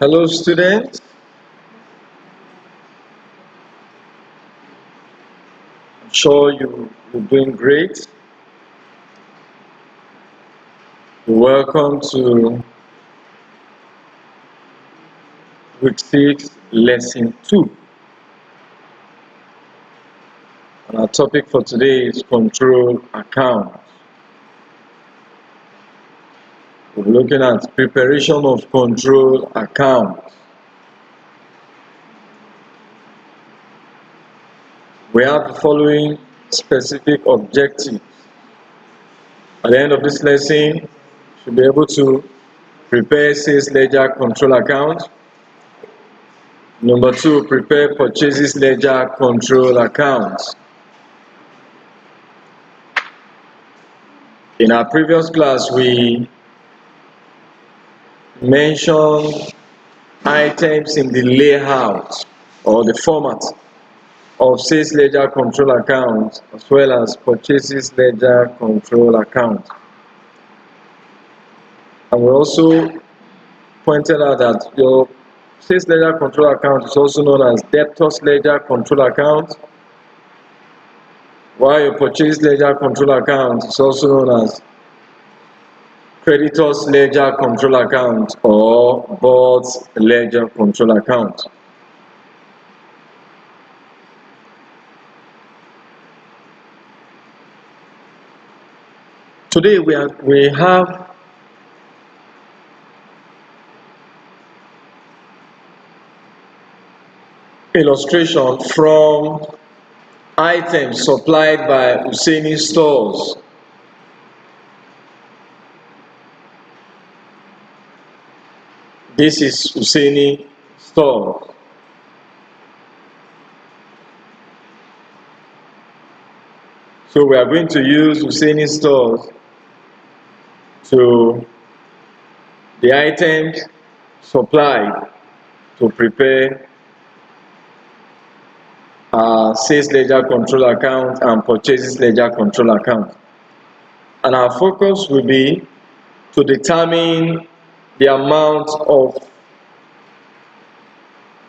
Hello students, I'm sure you're doing great. Welcome to week 6 lesson 2, and our topic for today is control account. We're looking at preparation of control account. We have the following specific objectives. At the end of this lesson, you should be able to prepare sales ledger control account. Number 2, prepare purchases ledger control account. In our previous class, we mentioned items in the layout or the format of sales ledger control account as well as purchases ledger control account. And we also pointed out that your sales ledger control account is also known as debtors ledger control account, while your purchase ledger control account is also known as creditors ledger control account or boards ledger control account. Today we have illustration from items supplied by Hussaini stores. This is Hussaini store. So we are going to use Hussaini stores to the items supplied to prepare sales ledger control account and purchases ledger control account. And our focus will be to determine the amount of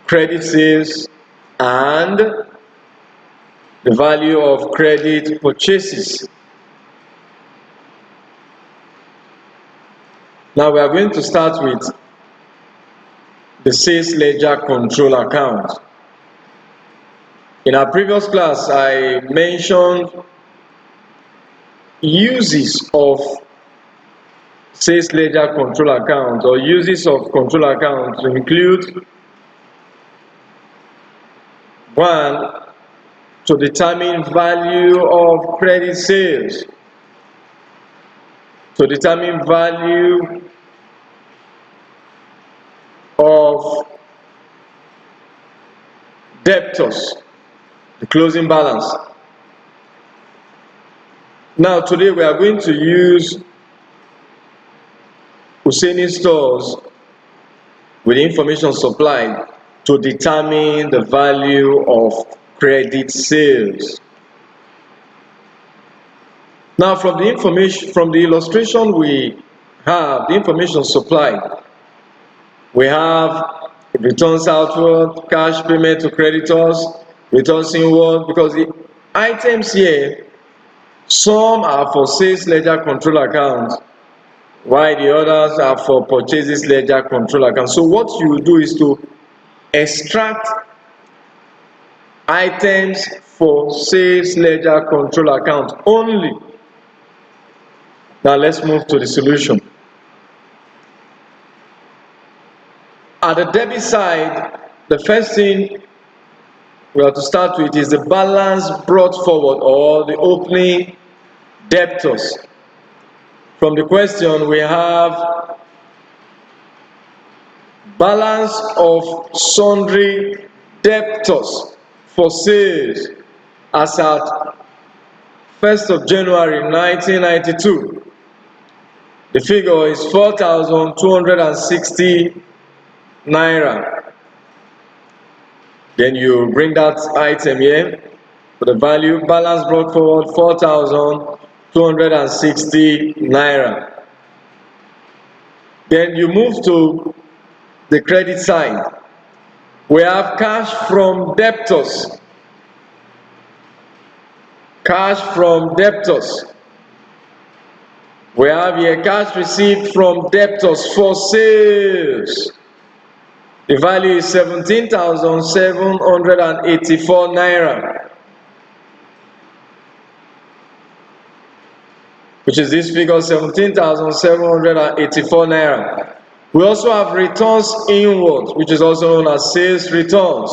credit sales and the value of credit purchases. Now we are going to start with the sales ledger control account. In our previous class, I mentioned uses of sales ledger control account or uses of control account to include: 1, to determine value of credit sales, to determine value of debtors, the closing balance. Now today we are going to use Hussaini stores with information supplied to determine the value of credit sales. Now from the illustration we have, the information supplied, we have returns outward, cash payment to creditors, returns inward, because the items here, some are for sales ledger control account, while the others are for purchases ledger control account. So what you do is to extract items for sales ledger control account only. Now let's move to the solution. At the debit side, the first thing we have to start with is the balance brought forward or the opening debtors. From the question, we have balance of sundry debtors for sales as at 1st of January 1992. The figure is 4,260 naira. Then you bring that item here for the value, balance brought forward 4,260 naira. Then you move to the credit side. We have cash from debtors. Cash from debtors. We have here cash received from debtors for sales. The value is 17,784 naira, which is this figure, 17,784 naira. We also have returns inward, which is also known as sales returns.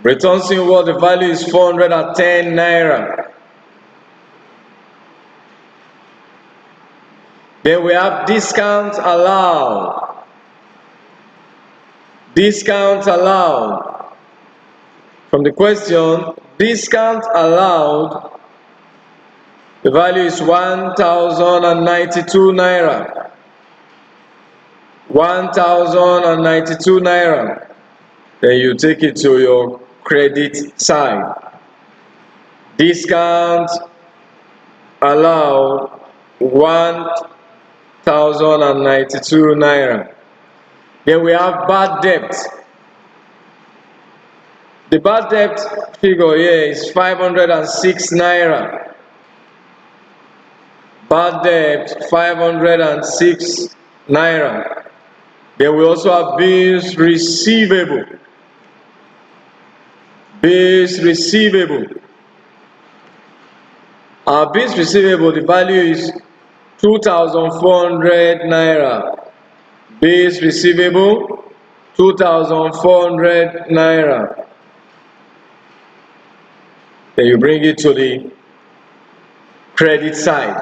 Returns inward, the value is 410 naira. Then we have discount allowed. Discount allowed. From the question, discount allowed, the value is 1,092 naira. 1,092 naira. Then you take it to your credit side. Discount allowed, 1,092 naira. Then we have bad debt. The bad debt figure here is 506 naira. Bad debt, 506 naira. Then we also have bills receivable. Bills receivable. Our bills receivable, the value is 2,400 naira. Bills receivable, 2,400 naira. Then you bring it to the credit side.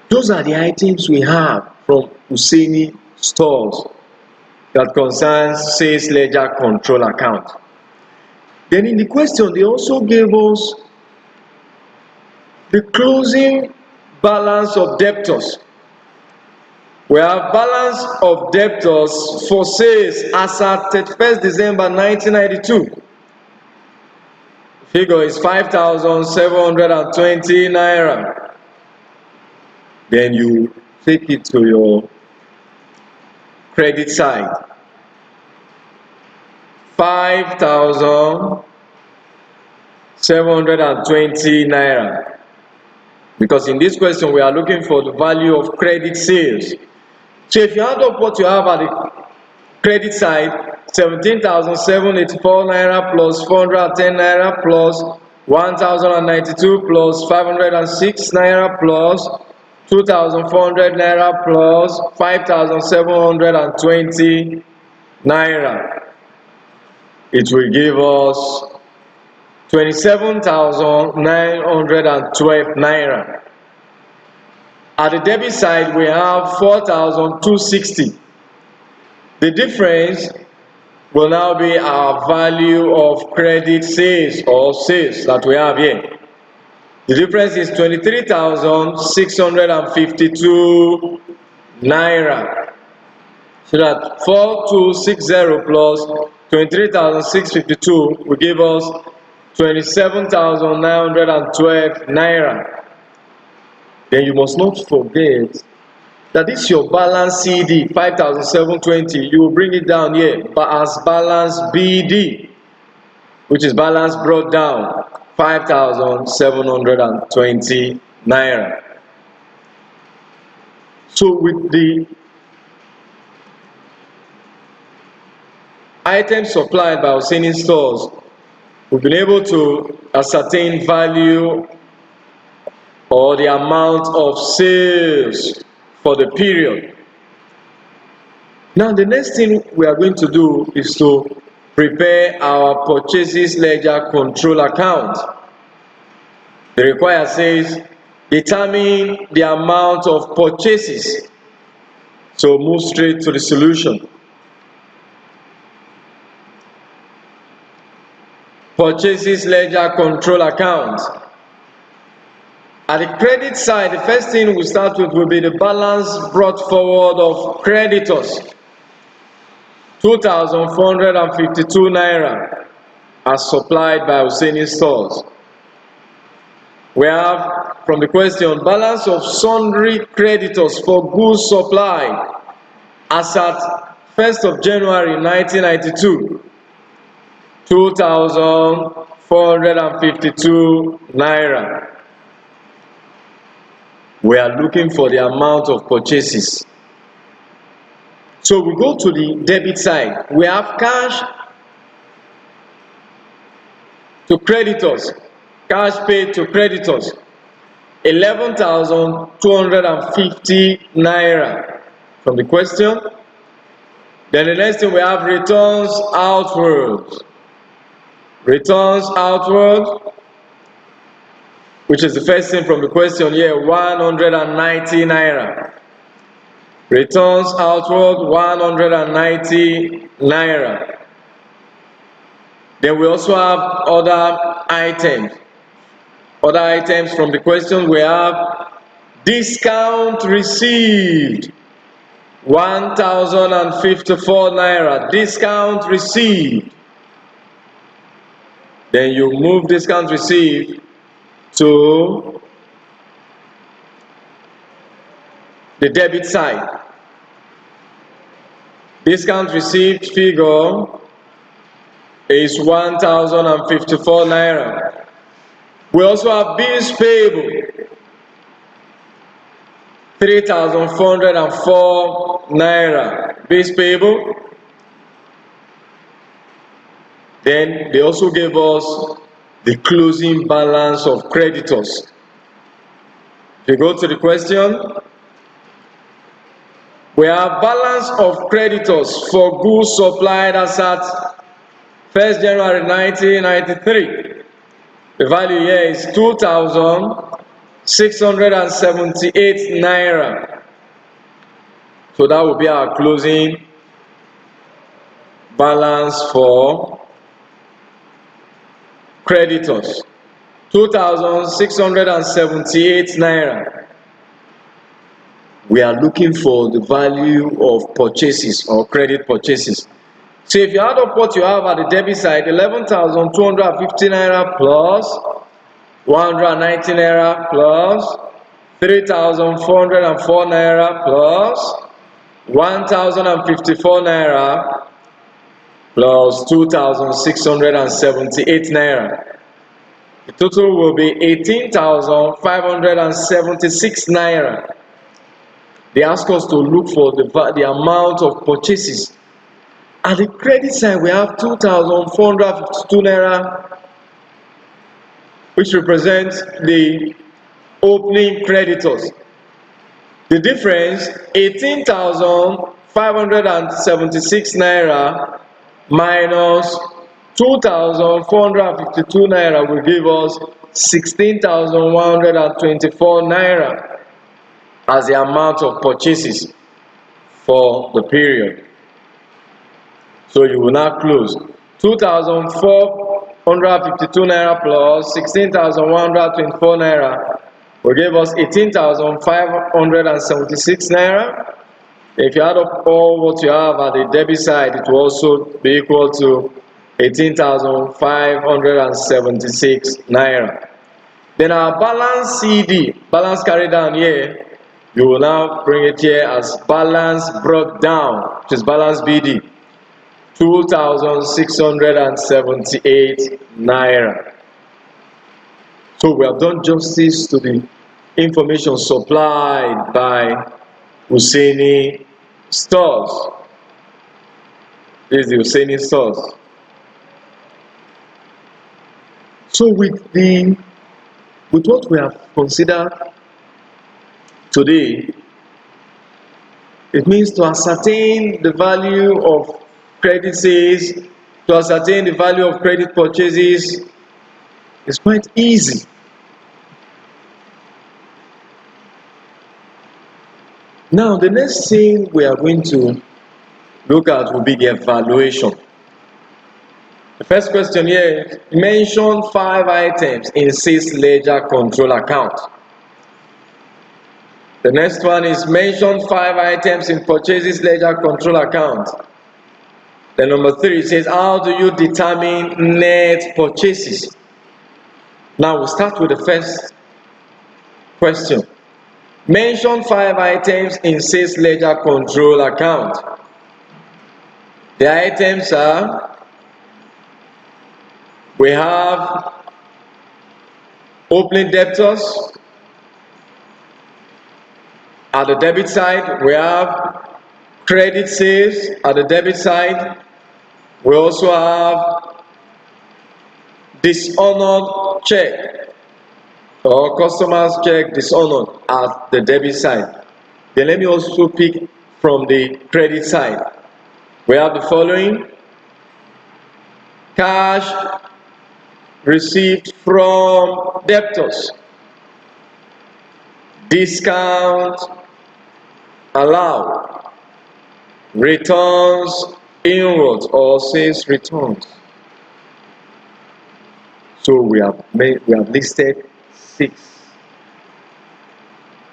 Those are the items we have from Hussaini stores that concerns sales ledger control account. Then in the question, they also gave us the closing balance of debtors. We have balance of debtors for sales as at 31st December 1992. Figure is 5,720 naira. Then you take it to your credit side. 5,720 naira. Because in this question we are looking for the value of credit sales. So if you add up what you have at the credit side, 17,784 naira plus 410 naira plus 1,092 plus 506 naira plus 2,400 naira plus 5,720 naira. It will give us 27,912 naira. At the debit side, we have 4,260. The difference will now be our value of credit sales or sales that we have here. The difference is 23,652 naira. So that 4,260 plus 23,652 will give us 27,912 naira. Then you must not forget that this is your balance CD, 5,720. You will bring it down here as balance BD, which is balance brought down, 5,720 naira. So with the items supplied by Hussaini stores, we've been able to ascertain value or the amount of sales for the period. Now the next thing we are going to do is to prepare our purchases ledger control account. The require says determine the amount of purchases. So move straight to the solution. Purchases ledger control account. At the credit side, the first thing we start with will be the balance brought forward of creditors. 2,452 naira as supplied by Hussaini stores. We have from the question, balance of sundry creditors for goods supplied as at 1st of January 1992, 2,452 naira. We are looking for the amount of purchases. So we go to the debit side. We have cash to creditors, cash paid to creditors, 11,250 naira from the question. Then the next thing we have returns outwards. Returns outward, which is the first thing from the question here, 190 naira. Returns outward, 190 naira. Then we also have other items. Other items from the question, we have discount received, 1,054 naira. Discount received. Then you move discount received to the debit side. Discount received figure is 1,054 naira. We also have bills payable, 3,404 naira. Bills payable. Then they also gave us the closing balance of creditors. If you go to the question, we have balance of creditors for goods supplied as at 1st January 1993. The value here is 2,678 naira. So that will be our closing balance for creditors, 2,678 naira. We are looking for the value of purchases or credit purchases. So if you add up what you have at the debit side, 11,250 naira plus 190 naira plus 3,404 naira plus 1,054 naira plus 2,678 naira. The total will be 18,576 naira. They ask us to look for the amount of purchases. At the credit side, we have 2,452 naira, which represents the opening creditors. The difference, 18,576 naira minus 2,452 naira will give us 16,124 naira as the amount of purchases for the period. So you will now close 2,452 naira plus 16,124 naira will give us 18,576 naira. If you add up all what you have at the debit side, it will also be equal to 18,576 naira. Then our balance CD, balance carried down here, you will now bring it here as balance brought down, which is balance BD, 2,678 naira. So we have done justice to the information supplied by Hussaini stores. This is the Hussaini stores. So with what we have considered today, it means to ascertain the value of credit sales, to ascertain the value of credit purchases is quite easy. Now, the next thing we are going to look at will be the evaluation. The first question here is, mention 5 items in 6 ledger control account. The next one is, mention 5 items in purchases ledger control account. Then number 3 says, how do you determine net purchases? Now we'll start with the first Question. Mention 5 items in sales ledger control account. The items are, we have opening debtors. At the debit side, we have credit sales. At the debit side, we also have dishonored check, or customers check dishonored at the debit side. Then let me also pick from the credit side. We have the following: cash received from debtors, discount allowed, returns inwards or sales returns. So we have listed 6.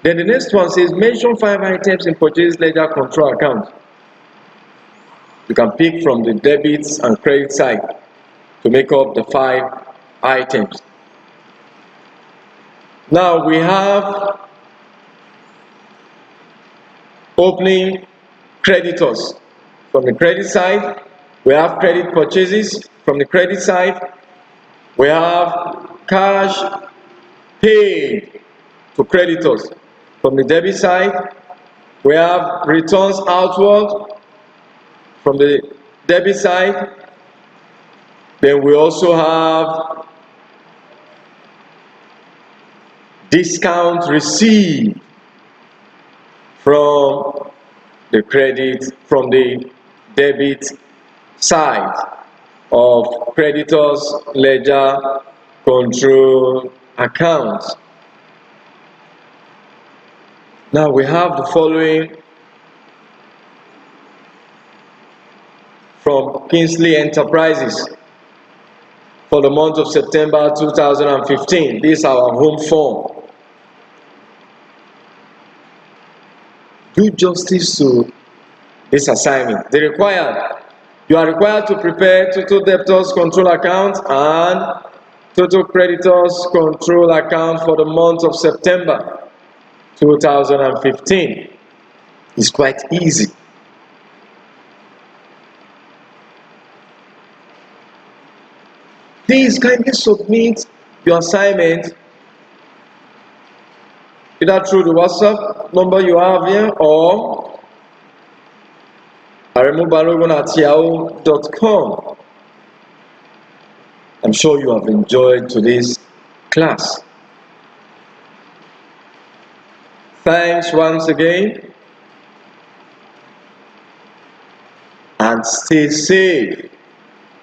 Then the next one says mention 5 items in purchase ledger control account. You can pick from the debits and credit side to make up the 5 items. Now we have opening creditors. From the credit side, we have credit purchases. From the credit side, we have cash paid to creditors. From the debit side, we have returns outward. From the debit side, then we also have discount received from the debit side of creditors ledger control accounts. Now we have the following from Kingsley Enterprises for the month of September 2015. This is our home form. Do justice to this assignment. You are required to prepare total debtors control account and total creditors control account for the month of September 2015. It's quite easy. Please kindly submit your assignment either through the WhatsApp number you have here or aremubalogun@yahoo.com. I'm sure you have enjoyed today's class. Thanks once again and stay safe.